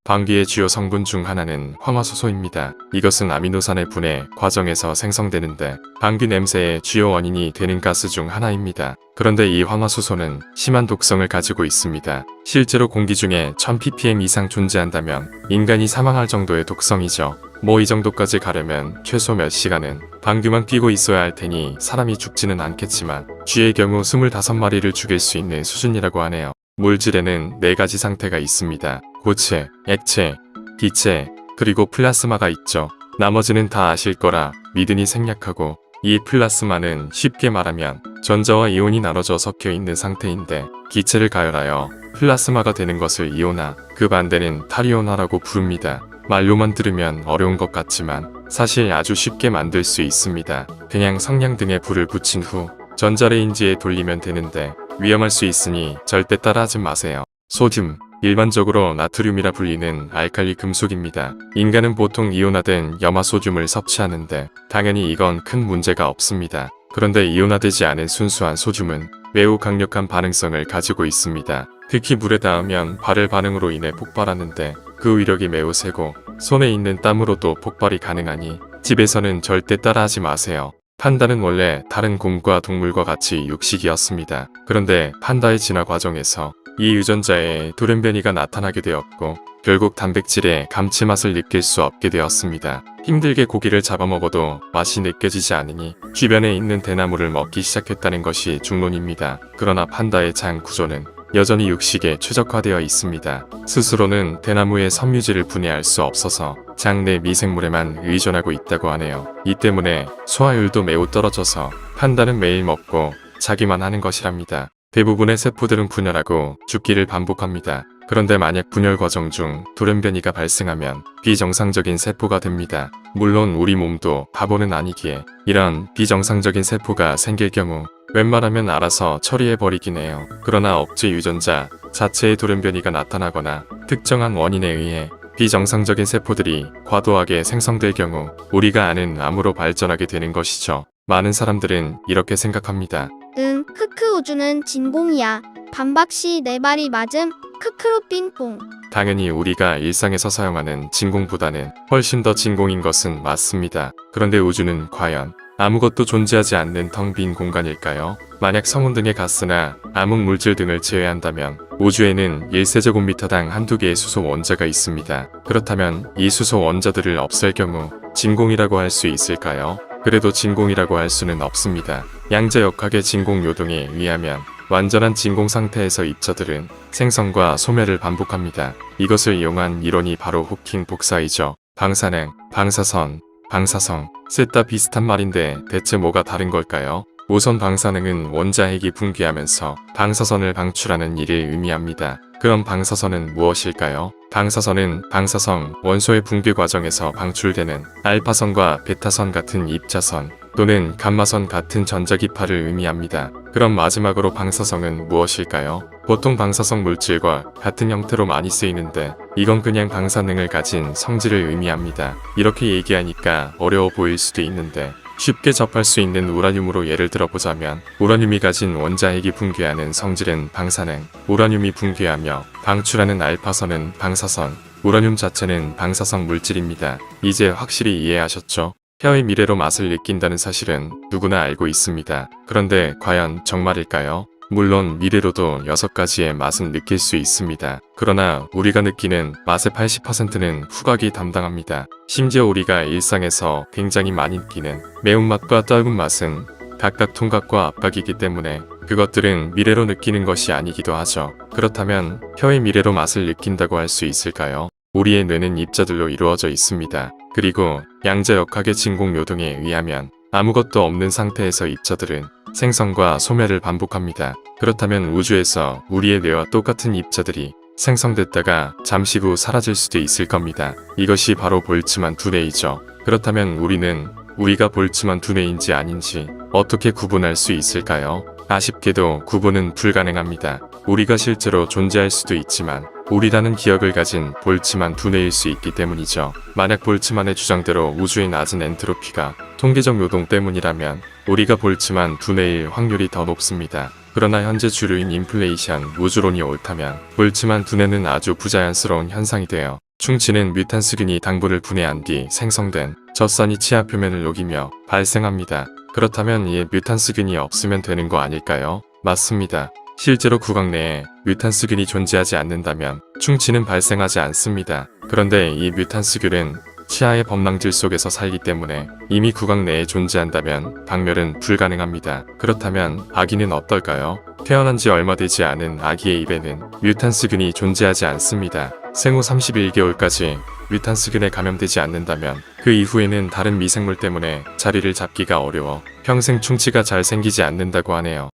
방귀의 주요 성분 중 하나는 황화수소입니다. 이것은 아미노산의 분해 과정에서 생성되는데 방귀 냄새의 주요 원인이 되는 가스 중 하나입니다. 그런데 이 황화수소는 심한 독성을 가지고 있습니다. 실제로 공기 중에 1000ppm 이상 존재한다면 인간이 사망할 정도의 독성이죠. 뭐 이 정도까지 가려면 최소 몇 시간은 방귀만 뀌고 있어야 할 테니 사람이 죽지는 않겠지만 쥐의 경우 25마리를 죽일 수 있는 수준이라고 하네요. 물질에는 4가지 상태가 있습니다. 고체, 액체, 기체, 그리고 플라스마가 있죠. 나머지는 다 아실 거라 믿으니 생략하고, 이 플라스마는 쉽게 말하면 전자와 이온이 나눠져 섞여 있는 상태인데 기체를 가열하여 플라스마가 되는 것을 이온화, 그 반대는 탈이온화라고 부릅니다. 말로만 들으면 어려운 것 같지만 사실 아주 쉽게 만들 수 있습니다. 그냥 성냥등에 불을 붙인 후 전자레인지에 돌리면 되는데 위험할 수 있으니 절대 따라하지 마세요. 소듐, 일반적으로 나트륨이라 불리는 알칼리 금속입니다. 인간은 보통 이온화된 염화소듐을 섭취하는데 당연히 이건 큰 문제가 없습니다. 그런데 이온화되지 않은 순수한 소듐은 매우 강력한 반응성을 가지고 있습니다. 특히 물에 닿으면 발열 반응으로 인해 폭발하는데 그 위력이 매우 세고 손에 있는 땀으로도 폭발이 가능하니 집에서는 절대 따라하지 마세요. 판다는 원래 다른 곰과 동물과 같이 육식이었습니다. 그런데 판다의 진화 과정에서 이 유전자에 돌연변이가 나타나게 되었고 결국 단백질의 감칠맛을 느낄 수 없게 되었습니다. 힘들게 고기를 잡아먹어도 맛이 느껴지지 않으니 주변에 있는 대나무를 먹기 시작했다는 것이 중론입니다. 그러나 판다의 장 구조는 여전히 육식에 최적화되어 있습니다. 스스로는 대나무의 섬유질을 분해할 수 없어서 장 내 미생물에만 의존하고 있다고 하네요. 이 때문에 소화율도 매우 떨어져서 판다는 매일 먹고 자기만 하는 것이랍니다. 대부분의 세포들은 분열하고 죽기를 반복합니다. 그런데 만약 분열 과정 중 돌연변이가 발생하면 비정상적인 세포가 됩니다. 물론 우리 몸도 바보는 아니기에 이런 비정상적인 세포가 생길 경우 웬만하면 알아서 처리해버리긴 해요. 그러나 억제 유전자 자체의 돌연변이가 나타나거나 특정한 원인에 의해 비정상적인 세포들이 과도하게 생성될 경우 우리가 아는 암으로 발전하게 되는 것이죠. 많은 사람들은 이렇게 생각합니다. 크크 우주는 진공이야. 반박시 내 말이 맞음. 크크로 삥뽕. 당연히 우리가 일상에서 사용하는 진공보다는 훨씬 더 진공인 것은 맞습니다. 그런데 우주는 과연 아무것도 존재하지 않는 텅 빈 공간일까요? 만약 성운 등의 가스나 암흑 물질 등을 제외한다면 우주에는 1세제곱미터당 한두 개의 수소 원자가 있습니다. 그렇다면 이 수소 원자들을 없앨 경우 진공이라고 할 수 있을까요? 그래도 진공이라고 할 수는 없습니다. 양자역학의 진공 요동에 의하면 완전한 진공 상태에서 입자들은 생성과 소멸을 반복합니다. 이것을 이용한 이론이 바로 호킹 복사이죠. 방사능, 방사선, 방사성, 셋 다 비슷한 말인데 대체 뭐가 다른 걸까요? 우선 방사능은 원자핵이 붕괴하면서 방사선을 방출하는 일을 의미합니다. 그럼 방사선은 무엇일까요? 방사선은 방사성 원소의 붕괴 과정에서 방출되는 알파선과 베타선 같은 입자선 또는 감마선 같은 전자기파를 의미합니다. 그럼 마지막으로 방사성은 무엇일까요? 보통 방사성 물질과 같은 형태로 많이 쓰이는데 이건 그냥 방사능을 가진 성질을 의미합니다. 이렇게 얘기하니까 어려워 보일 수도 있는데 쉽게 접할 수 있는 우라늄으로 예를 들어보자면 우라늄이 가진 원자핵이 붕괴하는 성질은 방사능, 우라늄이 붕괴하며 방출하는 알파선은 방사선, 우라늄 자체는 방사성 물질입니다. 이제 확실히 이해하셨죠? 혀의 미래로 맛을 느낀다는 사실은 누구나 알고 있습니다. 그런데 과연 정말일까요? 물론 미래로도 6가지의 맛은 느낄 수 있습니다. 그러나 우리가 느끼는 맛의 80%는 후각이 담당합니다. 심지어 우리가 일상에서 굉장히 많이 느끼는 매운맛과 떫은 맛은 각각 통각과 압각이기 때문에 그것들은 미래로 느끼는 것이 아니기도 하죠. 그렇다면 혀의 미래로 맛을 느낀다고 할 수 있을까요? 우리의 뇌는 입자들로 이루어져 있습니다. 그리고 양자역학의 진공 요동에 의하면 아무것도 없는 상태에서 입자들은 생성과 소멸을 반복합니다. 그렇다면 우주에서 우리의 뇌와 똑같은 입자들이 생성됐다가 잠시 후 사라질 수도 있을 겁니다. 이것이 바로 볼츠만 두뇌이죠. 그렇다면 우리가 볼츠만 두뇌인지 아닌지 어떻게 구분할 수 있을까요? 아쉽게도 구분은 불가능합니다. 우리가 실제로 존재할 수도 있지만 우리라는 기억을 가진 볼츠만 두뇌일 수 있기 때문이죠. 만약 볼츠만의 주장대로 우주의 낮은 엔트로피가 통계적 요동 때문이라면 우리가 볼츠만 두뇌일 확률이 더 높습니다. 그러나 현재 주류인 인플레이션 우주론이 옳다면 볼츠만 두뇌는 아주 부자연스러운 현상이 되어 충치는 뮤탄스균이 당부를 분해한 뒤 생성된 젖산이 치아 표면을 녹이며 발생합니다. 그렇다면 이에 뮤탄스균이 없으면 되는 거 아닐까요? 맞습니다. 실제로 구강 내에 뮤탄스균이 존재하지 않는다면 충치는 발생하지 않습니다. 그런데 이 뮤탄스균은 치아의 범랑질 속에서 살기 때문에 이미 구강 내에 존재한다면 박멸은 불가능합니다. 그렇다면 아기는 어떨까요? 태어난 지 얼마 되지 않은 아기의 입에는 뮤탄스균이 존재하지 않습니다. 생후 31개월까지 뮤탄스균에 감염되지 않는다면 그 이후에는 다른 미생물 때문에 자리를 잡기가 어려워 평생 충치가 잘 생기지 않는다고 하네요.